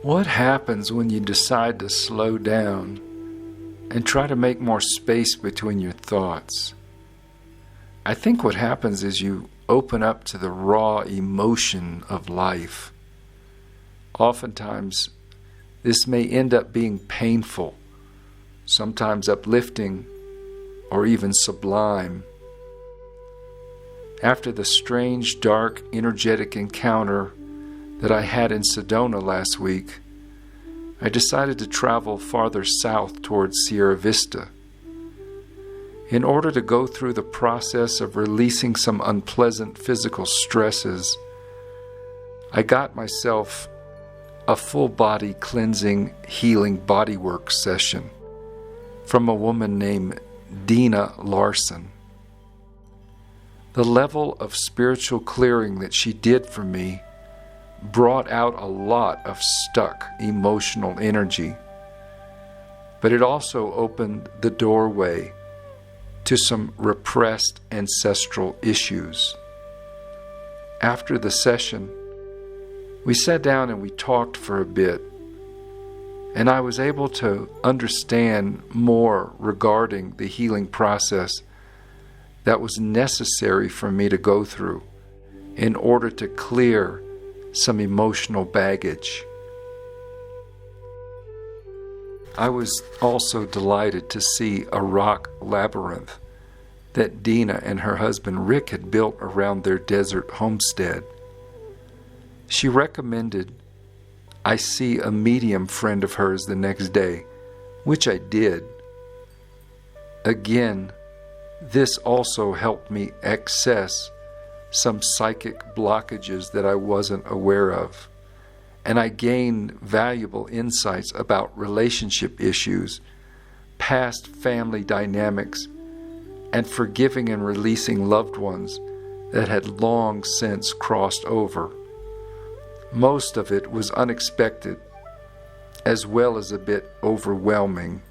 What happens when you decide to slow down and try to make more space between your thoughts? I think what happens is you open up to the raw emotion of life. Oftentimes, this may end up being painful, sometimes uplifting, or even sublime. After the strange, dark, energetic encounter that I had in Sedona last week, I decided to travel farther south towards Sierra Vista. In order to go through the process of releasing some unpleasant physical stresses, I got myself a full-body cleansing, healing bodywork session from a woman named Dina Larson. The level of spiritual clearing that she did for me brought out a lot of stuck emotional energy, but it also opened the doorway to some repressed ancestral issues. After the session, we sat down and we talked for a bit, and I was able to understand more regarding the healing process that was necessary for me to go through in order to clear some emotional baggage. I was also delighted to see a rock labyrinth that Dina and her husband Rick had built around their desert homestead. She recommended I see a medium friend of hers the next day, which I did. Again, this also helped me access some psychic blockages that I wasn't aware of, and I gained valuable insights about relationship issues, past family dynamics, and forgiving and releasing loved ones that had long since crossed over. Most of it was unexpected, as well as a bit overwhelming.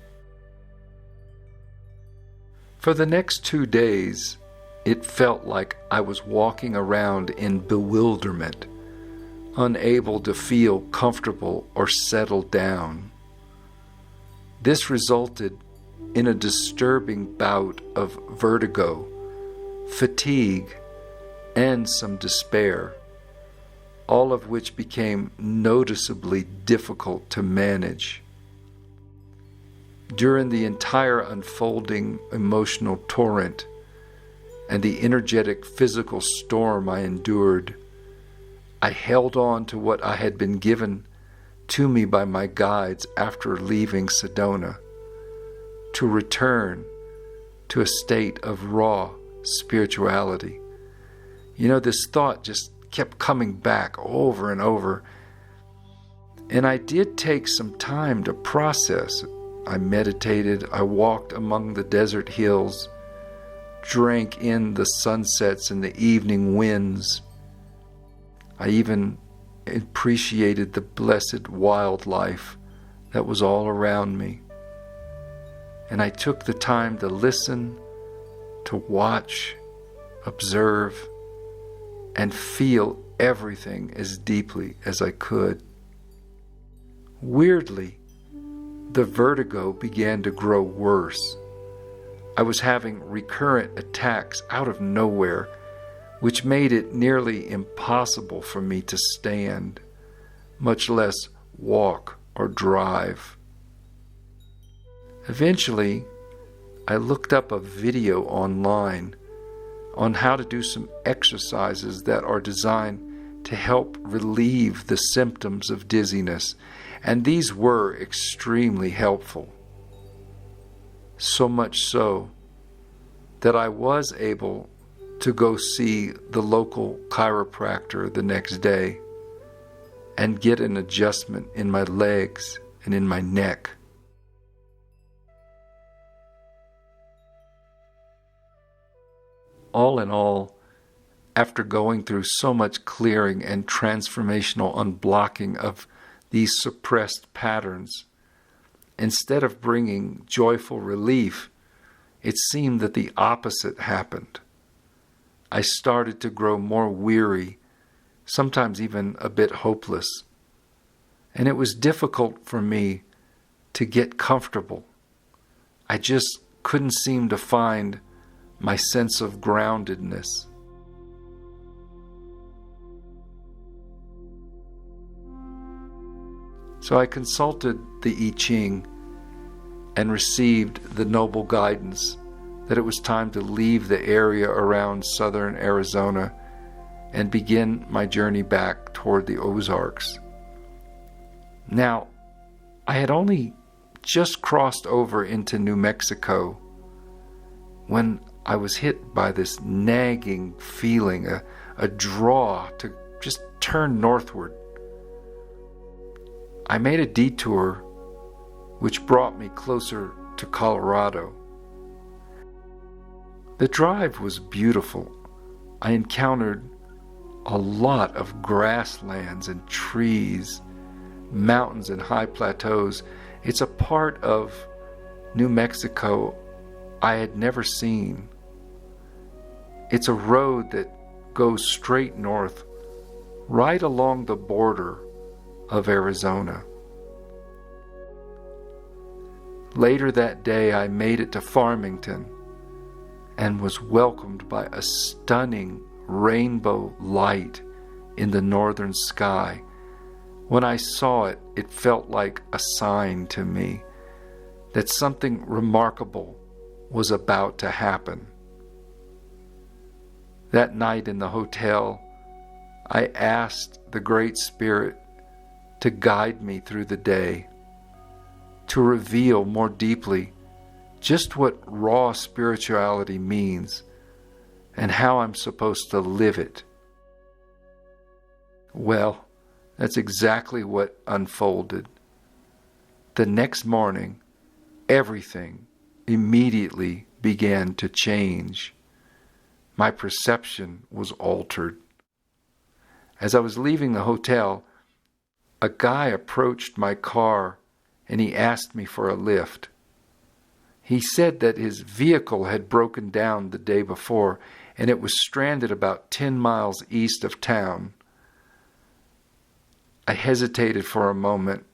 For the next 2 days, it felt like I was walking around in bewilderment, unable to feel comfortable or settle down. This resulted in a disturbing bout of vertigo, fatigue, and some despair, all of which became noticeably difficult to manage. During the entire unfolding emotional torrent and the energetic physical storm I endured, I held on to what I had been given to me by my guides after leaving Sedona, to return to a state of raw spirituality. You know, this thought just kept coming back over and over, and I did take some time to process. I meditated, I walked among the desert hills, drank in the sunsets and the evening winds. I even appreciated the blessed wildlife that was all around me. And I took the time to listen, to watch, observe, and feel everything as deeply as I could. Weirdly, the vertigo began to grow worse. I was having recurrent attacks out of nowhere, which made it nearly impossible for me to stand, much less walk or drive. Eventually, I looked up a video online on how to do some exercises that are designed to help relieve the symptoms of dizziness, and these were extremely helpful. So much so that I was able to go see the local chiropractor the next day and get an adjustment in my legs and in my neck. All in all, after going through so much clearing and transformational unblocking of these suppressed patterns, instead of bringing joyful relief, it seemed that the opposite happened. I started to grow more weary, sometimes even a bit hopeless. and it was difficult for me to get comfortable. I just couldn't seem to find my sense of groundedness. So I consulted the I Ching and received the noble guidance that it was time to leave the area around southern Arizona and begin my journey back toward the Ozarks. Now, I had only just crossed over into New Mexico when I was hit by this nagging feeling, a draw to just turn northward. I made a detour which brought me closer to Colorado. The drive was beautiful. I encountered a lot of grasslands and trees, mountains and high plateaus. It's a part of New Mexico I had never seen. It's a road that goes straight north, right along the border of Arizona. Later that day, I made it to Farmington and was welcomed by a stunning rainbow light in the northern sky. When I saw it, it felt like a sign to me that something remarkable was about to happen. That night in the hotel, I asked the Great Spirit to guide me through the day, to reveal more deeply just what raw spirituality means and how I'm supposed to live it. Well, that's exactly what unfolded. The next morning, everything immediately began to change. My perception was altered. As I was leaving the hotel, a guy approached my car and he asked me for a lift. He said that his vehicle had broken down the day before and it was stranded about 10 miles east of town. I hesitated for a moment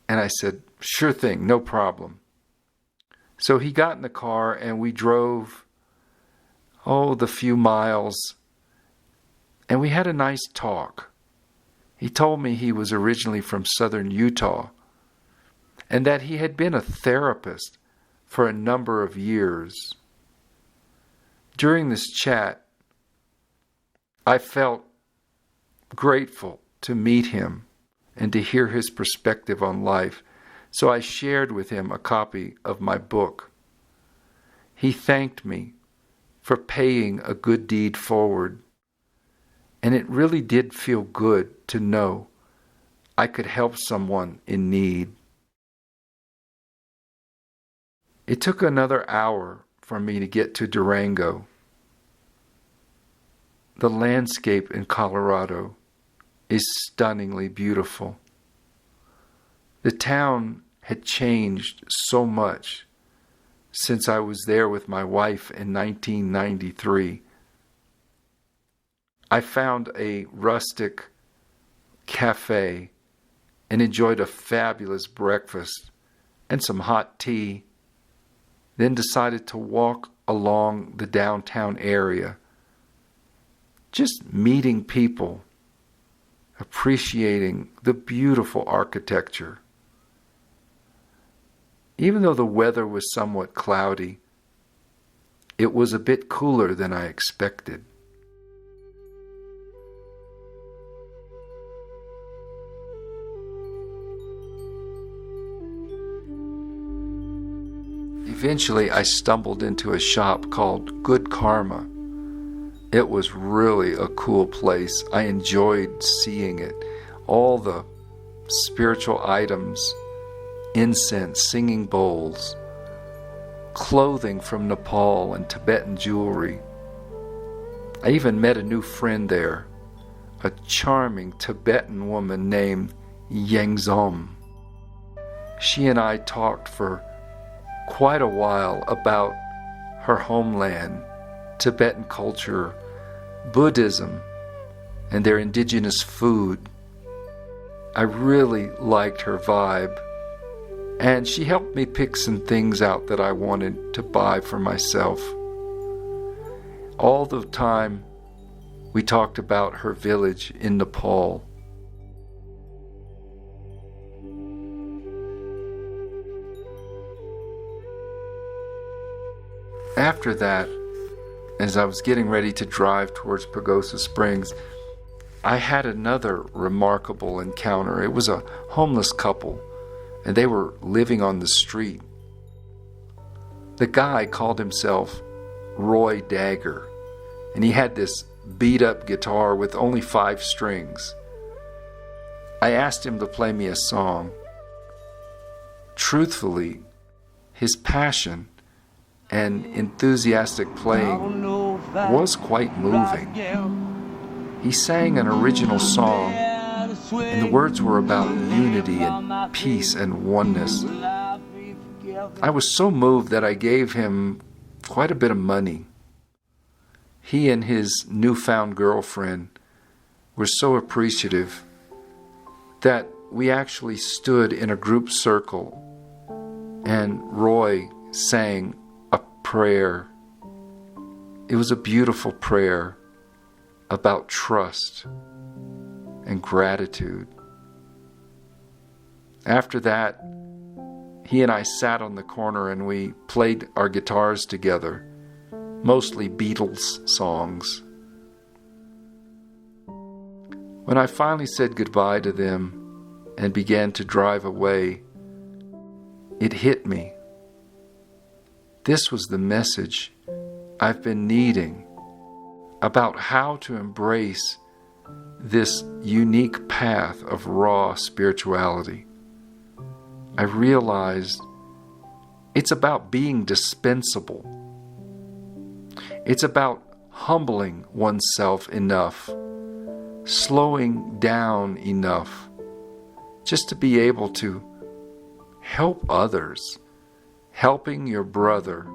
and I said, "Sure thing, no problem." So he got in the car and we drove, the few miles, and we had a nice talk. He told me he was originally from southern Utah and that he had been a therapist for a number of years. During this chat, I felt grateful to meet him and to hear his perspective on life, so I shared with him a copy of my book. He thanked me for paying a good deed forward, and it really did feel good to know I could help someone in need. It took another hour for me to get to Durango. The landscape in Colorado is stunningly beautiful. The town had changed so much since I was there with my wife in 1993. I found a rustic cafe and enjoyed a fabulous breakfast and some hot tea, then decided to walk along the downtown area, just meeting people, appreciating the beautiful architecture. Even though the weather was somewhat cloudy, it was a bit cooler than I expected. Eventually, I stumbled into a shop called Good Karma. It was really a cool place. I enjoyed seeing it. All the spiritual items, incense, singing bowls, clothing from Nepal and Tibetan jewelry. I even met a new friend there, a charming Tibetan woman named Yangzom. She and I talked for quite a while about her homeland, Tibetan culture, Buddhism, and their indigenous food. I really liked her vibe, and she helped me pick some things out that I wanted to buy for myself. All the time, we talked about her village in Nepal. After that, as I was getting ready to drive towards Pagosa Springs, I had another remarkable encounter. It was a homeless couple, and they were living on the street. The guy called himself Roy Dagger, and he had this beat-up guitar with only 5 strings. I asked him to play me a song. Truthfully, his passion and enthusiastic playing was quite moving. He sang an original song, and the words were about unity and peace and oneness. I was so moved that I gave him quite a bit of money. He and his newfound girlfriend were so appreciative that we actually stood in a group circle, and Roy sang a prayer. It was a beautiful prayer about trust and gratitude. After that, he and I sat on the corner and we played our guitars together, mostly Beatles songs. When I finally said goodbye to them and began to drive away, it hit me. This was the message I've been needing about how to embrace this unique path of raw spirituality. I realized it's about being dispensable. It's about humbling oneself enough, slowing down enough, just to be able to help others. Helping your brother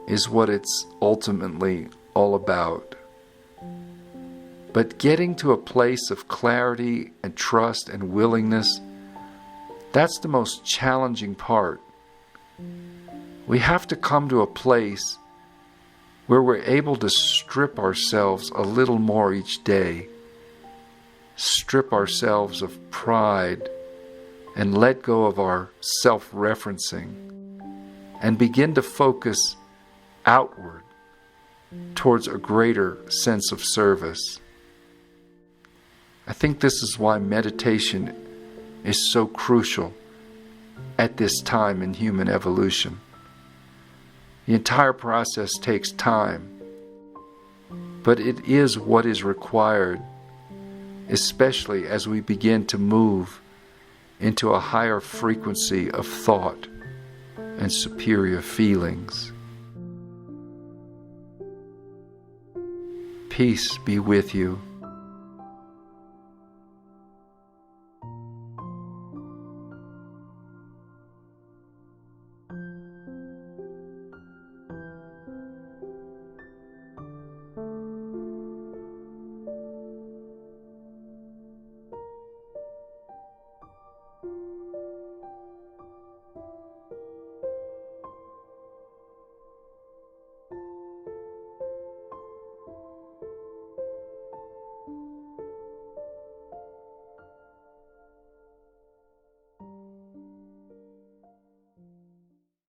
is what it's ultimately all about. But getting to a place of clarity and trust and willingness, that's the most challenging part. We have to come to a place where we're able to strip ourselves a little more each day, strip ourselves of pride, and let go of our self-referencing, and begin to focus outward towards a greater sense of service. I think this is why meditation is so crucial at this time in human evolution. The entire process takes time, but it is what is required, especially as we begin to move into a higher frequency of thought and superior feelings. Peace be with you.